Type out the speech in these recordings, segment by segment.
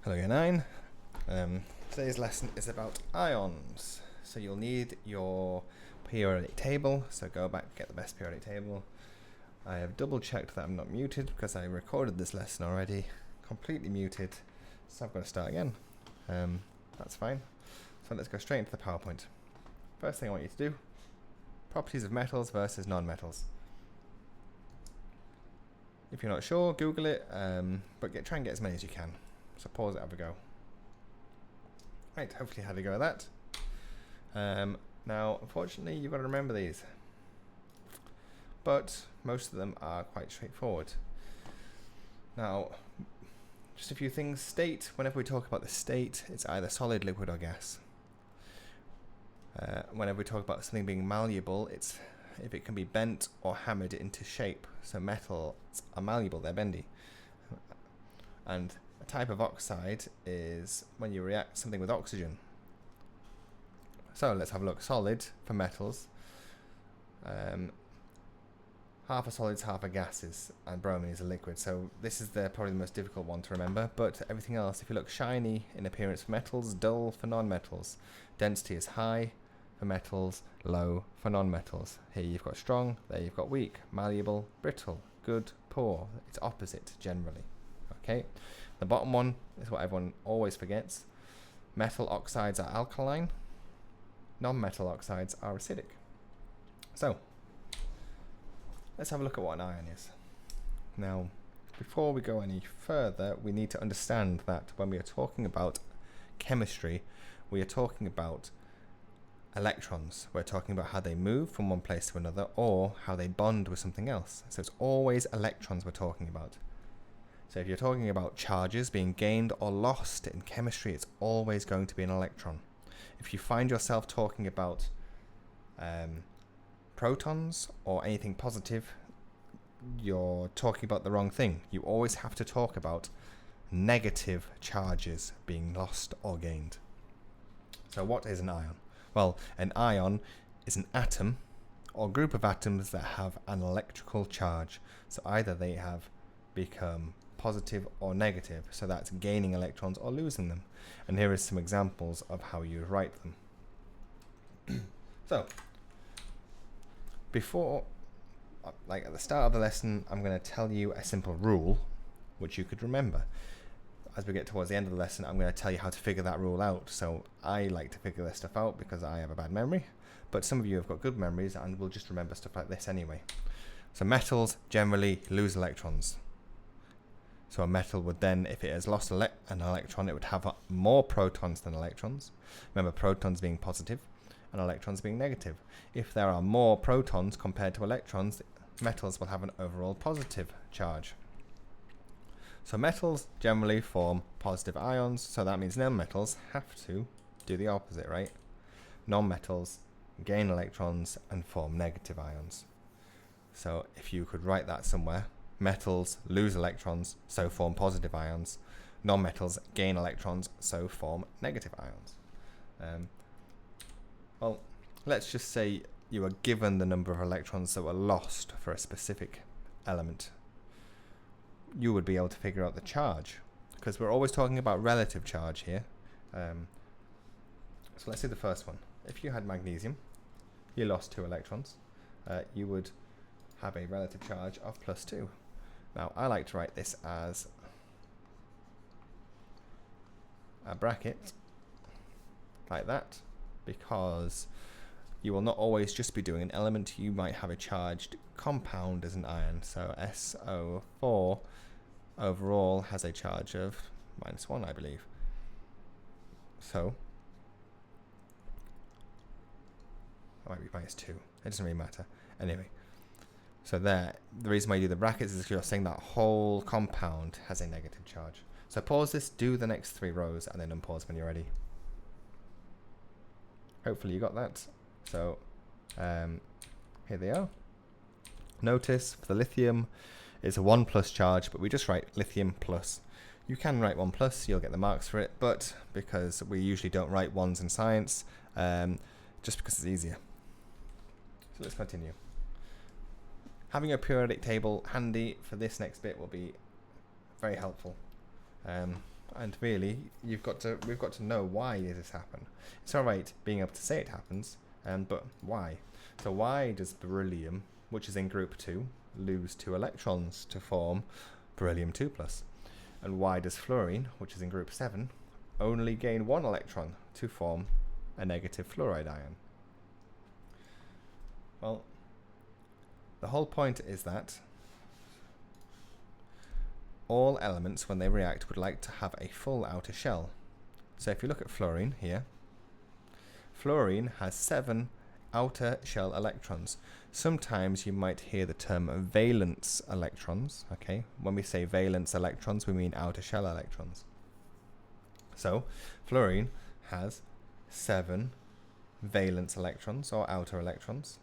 Hello Year 9. Today's lesson is about ions. So you'll need your periodic table. So go back and get the best periodic table. I have double checked that I'm not muted because I recorded this lesson already. Completely muted. So I've got to start again. That's fine. So let's go straight into the PowerPoint. First thing I want you to do, properties of metals versus non-metals. If you're not sure, Google it, but try and get as many as you can. So pause it, have a go. Right, hopefully you had a go at that. Now, unfortunately, you've got to remember these. But most of them are quite straightforward. Now, just a few things. State, whenever we talk about the state, it's either solid, liquid, or gas. Whenever we talk about something being malleable, it's if it can be bent or hammered into shape. So metals are malleable, they're bendy. And a type of oxide is when you react something with oxygen. So let's have a look. Solid for metals. Half are solids, half are gases, and bromine is a liquid. So this is probably the most difficult one to remember. But everything else, if you look, shiny in appearance for metals, dull for non-metals. Density is high for metals, low for non-metals. Here you've got strong, there you've got weak, malleable, brittle, good, poor. It's opposite generally. Okay. The bottom one is what everyone always forgets. Metal oxides are alkaline. Non-metal oxides are acidic. So, let's have a look at what an ion is. Now, before we go any further, we need to understand that when we are talking about chemistry, we are talking about electrons. We're talking about how they move from one place to another or how they bond with something else. So it's always electrons we're talking about. So if you're talking about charges being gained or lost in chemistry, it's always going to be an electron. If you find yourself talking about protons or anything positive, you're talking about the wrong thing. You always have to talk about negative charges being lost or gained. So what is an ion? Well, an ion is an atom or group of atoms that have an electrical charge. So either they have become positive or negative, so that's gaining electrons or losing them. And here is some examples of how you write them. So, before, like at the start of the lesson, I'm going to tell you a simple rule, which you could remember. As we get towards the end of the lesson, I'm going to tell you how to figure that rule out. So I like to figure this stuff out because I have a bad memory, but some of you have got good memories and will just remember stuff like this anyway. So metals generally lose electrons. So a metal would then, if it has lost an electron, it would have more protons than electrons. Remember, protons being positive and electrons being negative. If there are more protons compared to electrons, metals will have an overall positive charge. So metals generally form positive ions, so that means non-metals have to do the opposite, right? Non-metals gain electrons and form negative ions. So if you could write that somewhere, metals lose electrons, so form positive ions. Non-metals gain electrons, so form negative ions. Well, let's just say you are given the number of electrons that were lost for a specific element. You would be able to figure out the charge, because we're always talking about relative charge here. So let's see the first one. If you had magnesium, you lost 2 electrons, you would have a relative charge of +2. Now, I like to write this as a bracket, like that, because you will not always just be doing an element. You might have a charged compound as an ion. So SO4 overall has a charge of -1, I believe. So, it might be -2. It doesn't really matter. Anyway. So there, the reason why you do the brackets is because you're saying that whole compound has a negative charge. So pause this, do the next 3 rows, and then unpause when you're ready. Hopefully you got that. So here they are. Notice for the lithium, it's a 1+ charge, but we just write lithium plus. You can write 1+, you'll get the marks for it, but because we usually don't write 1s in science, just because it's easier. So let's continue. Having a periodic table handy for this next bit will be very helpful. And really, we've got to know why does this happen. It's all right being able to say it happens, but why? So why does beryllium, which is in group 2, lose 2 electrons to form beryllium 2+? And why does fluorine, which is in group 7, only gain 1 electron to form a negative fluoride ion? Well, the whole point is that all elements, when they react, would like to have a full outer shell. So if you look at fluorine here, fluorine has 7 outer shell electrons. Sometimes you might hear the term valence electrons. Okay, when we say valence electrons, we mean outer shell electrons. So fluorine has 7 valence electrons, or outer electrons,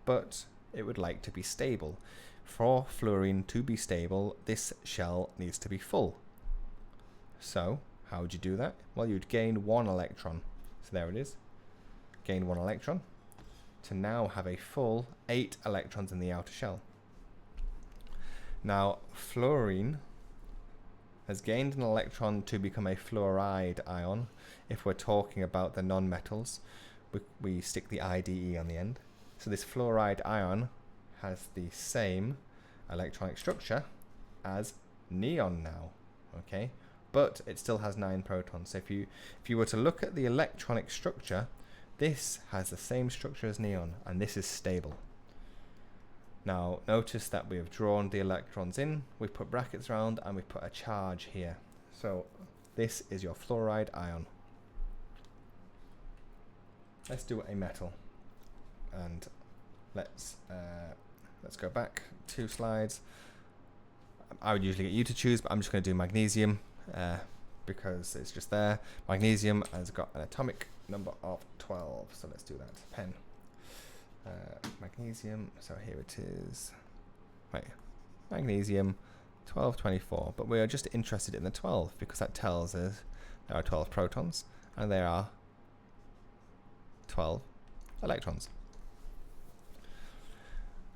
but it would like to be stable. For fluorine to be stable, this shell needs to be full. So how would you do that? Well, you'd gain 1 electron. So there it is. Gain 1 electron to now have a full 8 electrons in the outer shell. Now, fluorine has gained an electron to become a fluoride ion. If we're talking about the non-metals, we stick the IDE on the end. So this fluoride ion has the same electronic structure as neon now, okay? But it still has 9 protons. So if you were to look at the electronic structure, this has the same structure as neon, and this is stable. Now, notice that we have drawn the electrons in, we put brackets around, and we put a charge here. So this is your fluoride ion. Let's do a metal, and let's go back 2 slides. I would usually get you to choose, but I'm just going to do magnesium because it's just there. Magnesium has got an atomic number of 12, so let's do that. Pen. Magnesium, so here it is. Right, magnesium 1224, but we are just interested in the 12 because that tells us there are 12 protons and there are 12 electrons.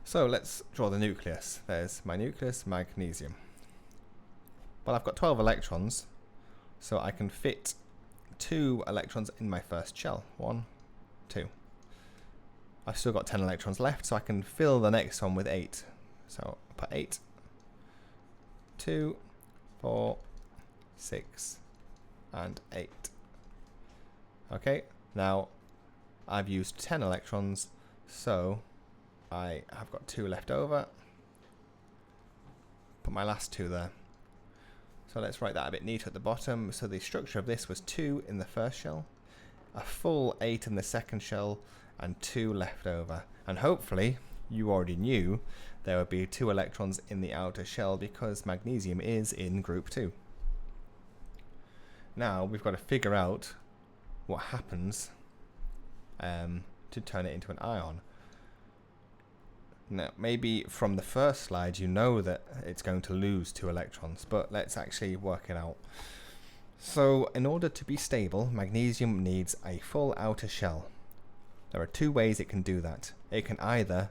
So let's draw the nucleus. There's my nucleus, magnesium. Well, I've got 12 electrons, so I can fit 2 electrons in my first shell. 1, 2. I've still got 10 electrons left, so I can fill the next one with 8. So I'll put 8, 2, 4, 6, and 8. Okay, now I've used 10 electrons, so I have got 2 left over. Put my last 2 there. So let's write that a bit neater at the bottom. So the structure of this was 2 in the first shell, a full 8 in the second shell, and 2 left over. And hopefully you already knew there would be 2 electrons in the outer shell because magnesium is in group 2. Now we've got to figure out what happens to turn it into an ion. Now, maybe from the first slide you know that it's going to lose 2 electrons, but let's actually work it out. So in order to be stable, magnesium needs a full outer shell. There are 2 ways it can do that. It can either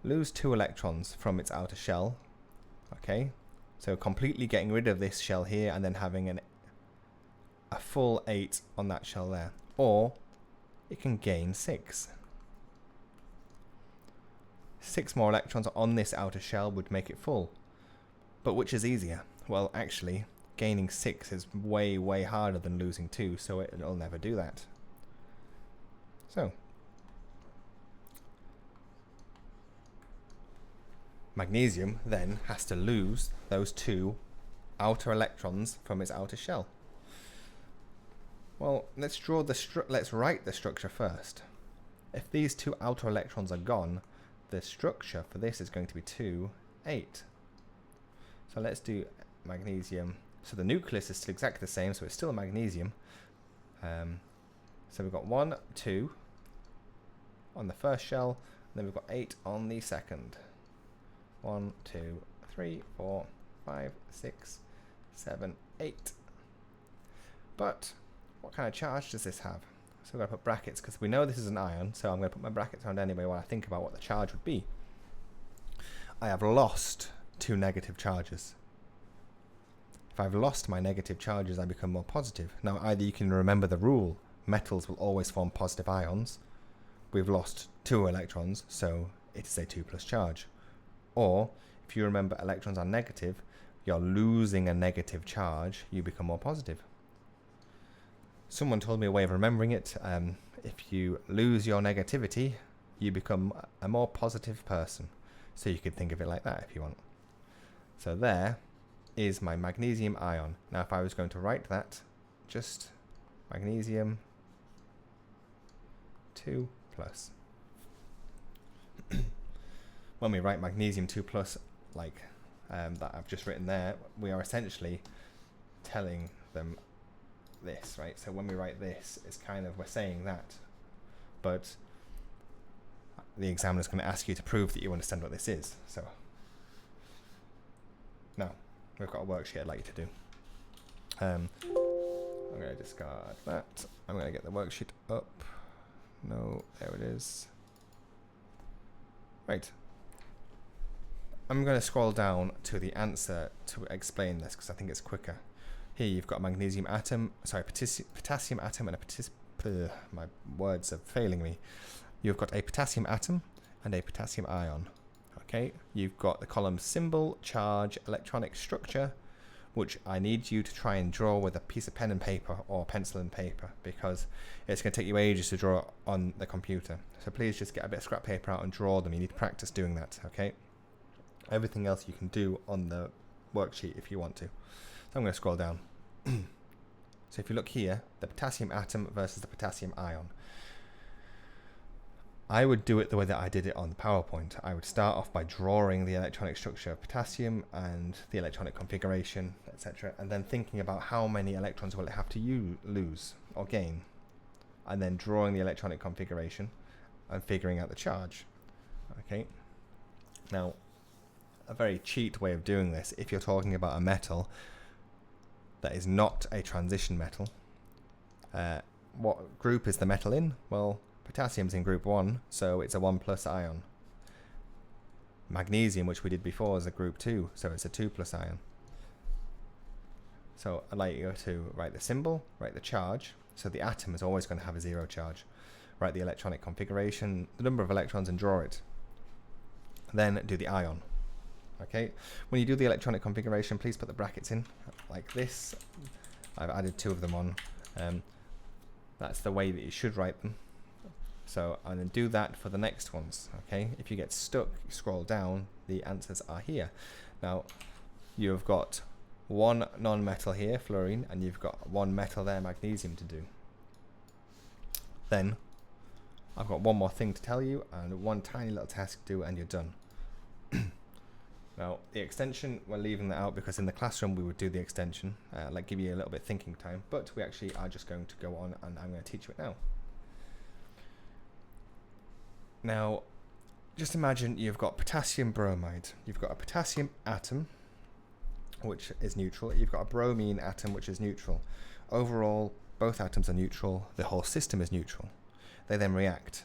lose 2 electrons from its outer shell, okay, so completely getting rid of this shell here and then having a full 8 on that shell there, or it can gain 6. 6 more electrons on this outer shell would make it full. But which is easier? Well, actually, gaining 6 is way, way harder than losing 2, so it'll never do that. So, magnesium then has to lose those 2 outer electrons from its outer shell. Well, let's write the structure first. If these 2 outer electrons are gone, the structure for this is going to be 2, 8. So let's do magnesium. So the nucleus is still exactly the same, so it's still a magnesium. So we've got 1, 2 on the first shell, and then we've got 8 on the second. 1, 2, 3, 4, 5, 6, 7, 8. But what kind of charge does this have? So we're going to put brackets because we know this is an ion, so I'm going to put my brackets around anyway while I think about what the charge would be. I have lost 2 negative charges. If I've lost my negative charges, I become more positive. Now, either you can remember the rule, metals will always form positive ions. We've lost 2 electrons, so it is a 2 plus charge. Or, if you remember electrons are negative, you're losing a negative charge, you become more positive. Someone told me a way of remembering it. If you lose your negativity, you become a more positive person. So you could think of it like that if you want. So there is my magnesium ion. Now if I was going to write that, just magnesium 2 plus. When we write magnesium 2 plus, like that I've just written there, we are essentially telling them this, right? So when we write this, it's kind of, we're saying that, but the examiner's going to ask you to prove that you understand what this is. So now we've got a worksheet I'd like you to do. I'm going to discard that. I'm going to get the worksheet up. No, there it is. Right. I'm going to scroll down to the answer to explain this because I think it's quicker. Here you've got a magnesium atom, sorry, potassium atom and a my words are failing me. You've got a potassium atom and a potassium ion. Okay, you've got the column symbol, charge, electronic structure, which I need you to try and draw with a piece of pen and paper or pencil and paper because it's going to take you ages to draw on the computer. So please just get a bit of scrap paper out and draw them. You need to practice doing that, okay? Everything else you can do on the worksheet if you want to. So I'm going to scroll down. So if you look here, the potassium atom versus the potassium ion. I would do it the way that I did it on the PowerPoint. I would start off by drawing the electronic structure of potassium and the electronic configuration, etc. And then thinking about how many electrons will it have to lose or gain. And then drawing the electronic configuration and figuring out the charge. Okay. Now, a very cheat way of doing this, if you're talking about a metal that is not a transition metal, what group is the metal in? Well, potassium's in group 1, so it's a 1 plus ion. Magnesium, which we did before, is a group 2, so it's a 2 plus ion. So I'd like you to write the symbol, write the charge, so the atom is always going to have a 0 charge. Write the electronic configuration, the number of electrons, and draw it. Then do the ion. Okay, when you do the electronic configuration, please put the brackets in like this. I've added 2 of them on. That's the way that you should write them. So I'm going to do that for the next ones. Okay, if you get stuck, you scroll down, the answers are here. Now you've got 1 non-metal here, fluorine, and you've got 1 metal there, magnesium, to do. Then I've got 1 more thing to tell you and 1 tiny little task to do, and you're done. Now, the extension, we're leaving that out because in the classroom we would do the extension, like give you a little bit of thinking time, but we actually are just going to go on and I'm going to teach you it now. Now, just imagine you've got potassium bromide. You've got a potassium atom, which is neutral. You've got a bromine atom, which is neutral. Overall, both atoms are neutral. The whole system is neutral. They then react.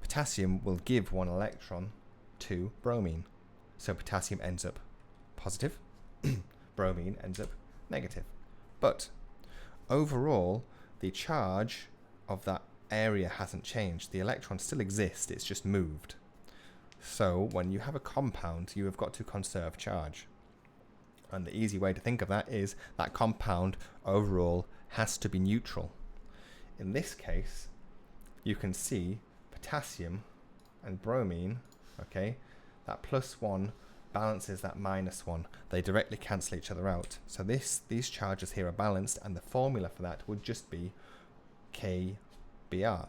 Potassium will give 1 electron to bromine. So potassium ends up positive, bromine ends up negative. But overall, the charge of that area hasn't changed. The electrons still exist, it's just moved. So when you have a compound, you have got to conserve charge. And the easy way to think of that is that compound overall has to be neutral. In this case, you can see potassium and bromine, okay, that +1 balances that -1. They directly cancel each other out. So these charges here are balanced, and the formula for that would just be KBr.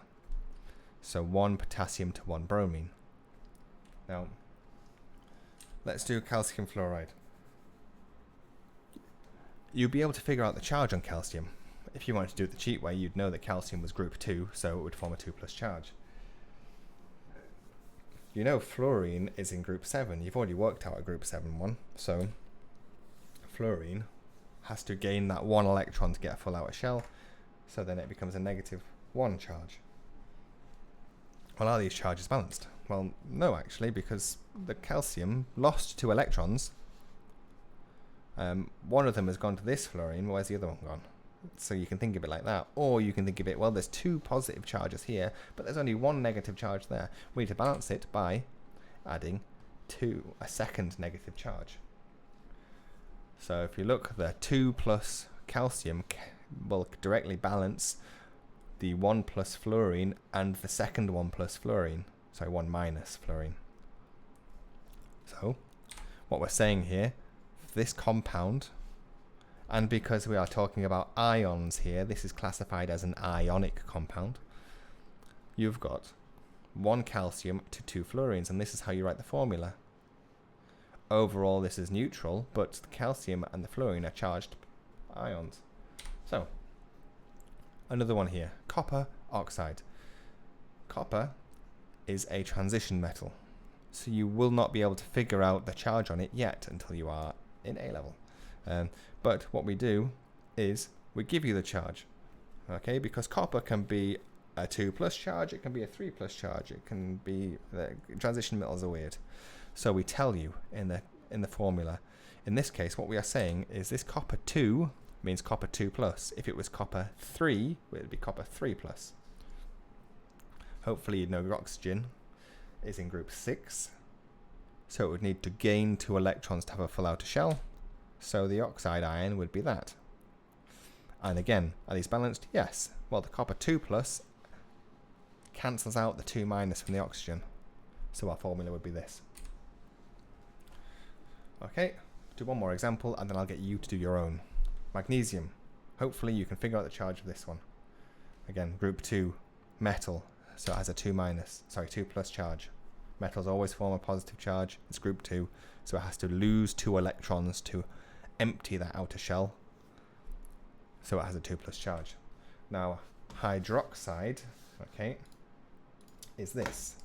So 1 potassium to 1 bromine. Now, let's do calcium fluoride. You'll be able to figure out the charge on calcium. If you wanted to do it the cheat way, you'd know that calcium was group 2, so it would form a 2 plus charge. You know fluorine is in group 7. You've already worked out a group 7 one. So fluorine has to gain that 1 electron to get a full outer shell. So then it becomes a -1 charge. Well, are these charges balanced? Well, no, actually, because the calcium lost 2 electrons One of them has gone to this fluorine, where's the other one gone? So you can think of it like that, or you can think of it, well, there's 2 positive charges here, but there's only 1 negative charge there. We need to balance it by adding a second negative charge. So if you look, the 2 plus calcium will directly balance the 1 plus fluorine and the second 1 plus fluorine. Sorry, 1 minus fluorine. So what we're saying here, this compound, and because we are talking about ions here, this is classified as an ionic compound. You've got 1 calcium to 2 fluorines, and this is how you write the formula. Overall, this is neutral, but the calcium and the fluorine are charged ions. So, another one here, copper oxide. Copper is a transition metal, so you will not be able to figure out the charge on it yet until you are in A level. But what we do is we give you the charge, okay? Because copper can be a 2 plus charge, it can be a 3 plus charge, it can be transition metals are weird. So we tell you in the formula. In this case, what we are saying is this copper 2 means copper 2 plus. If it was copper 3, it would be copper 3 plus. Hopefully you know your oxygen is in group 6, so it would need to gain 2 electrons to have a full outer shell. So the oxide ion would be that. And again, are these balanced? Yes. Well, the copper 2 plus cancels out the 2 minus from the oxygen. So our formula would be this. Okay, do one more example and then I'll get you to do your own. Magnesium. Hopefully you can figure out the charge of this one. Again, group 2, metal. So it has a 2 plus charge. Metals always form a positive charge. It's group 2, so it has to lose 2 electrons to empty that outer shell. So it has a 2 plus charge. Now, hydroxide, okay, is this.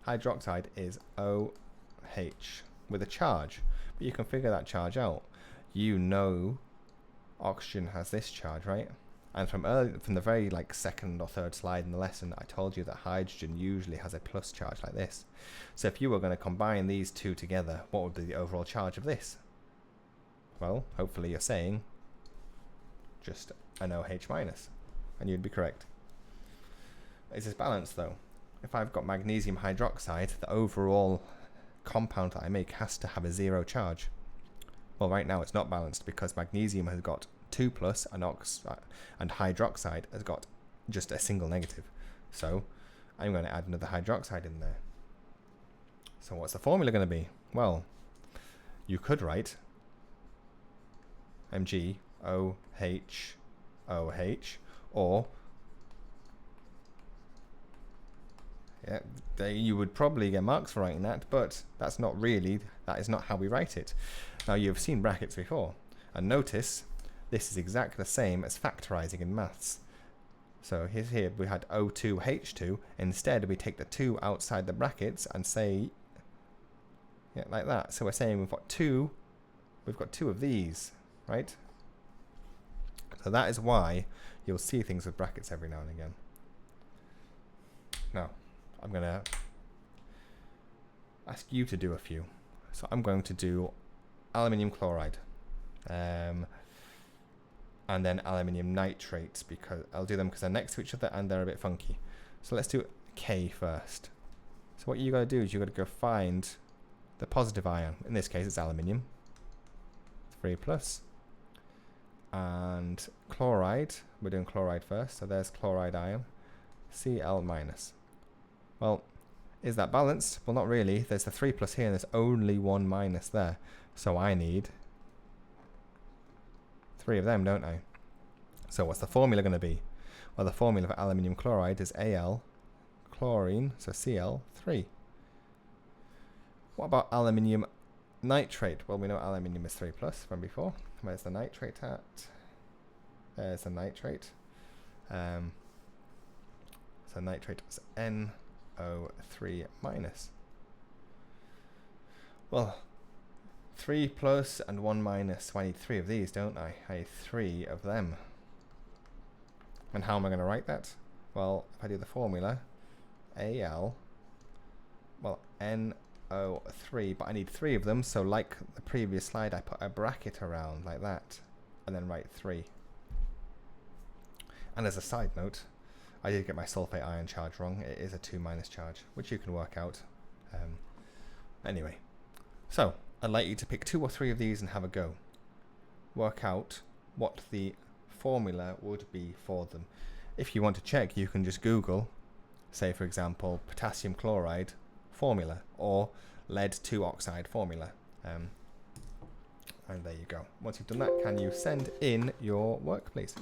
Hydroxide is OH with a charge, but you can figure that charge out. You know oxygen has this charge, right? And from the very second or third slide in the lesson, I told you that hydrogen usually has a plus charge like this. So if you were going to combine these two together, what would be the overall charge of this? Well, hopefully you're saying just an OH minus, and you'd be correct. Is this balanced though? If I've got magnesium hydroxide, the overall compound that I make has to have a 0 charge. Well, right now it's not balanced because magnesium has got 2 plus and hydroxide has got just a single negative. So I'm going to add another hydroxide in there. So what's the formula going to be? Well, you could write MgOH, or you would probably get marks for writing that, but that is not how we write it. Now you've seen brackets before, and notice this is exactly the same as factorizing in maths. So here we had O2H2. Instead, we take the 2 outside the brackets and say, like that. So we're saying we've got two of these, right? So that is why you'll see things with brackets every now and again. Now, I'm going to ask you to do a few. So I'm going to do aluminium chloride. And then aluminium nitrate, because I'll do them because they're next to each other and they're a bit funky. So let's do K first. So what you got to do is you got to go find the positive ion. In this case, it's aluminium, 3 plus, and chloride. We're doing chloride first, so there's chloride ion, Cl minus. Well, is that balanced? Well, not really. There's the 3 plus here, and there's only 1 minus there. So I need 3 of them, don't I? So what's the formula going to be? Well, the formula for aluminium chloride is Al chlorine, so Cl3. What about aluminium nitrate? Well, we know aluminium is 3 plus from before. Where's the nitrate at? There's the nitrate. So nitrate is NO3 minus. Well, 3 plus and 1 minus, so I need 3 of these, don't I? I need 3 of them. And how am I going to write that? Well, if I do the formula, Al, well, NO3 0.03, but I need 3 of them, so like the previous slide, I put a bracket around like that, and then write 3. And as a side note, I did get my sulfate ion charge wrong. It is a 2- charge, which you can work out. Anyway, so I'd like you to pick 2 or 3 of these and have a go. Work out what the formula would be for them. If you want to check, you can just Google, say for example, potassium chloride formula or lead 2 oxide formula. And there you go. Once you've done that, can you send in your work, please?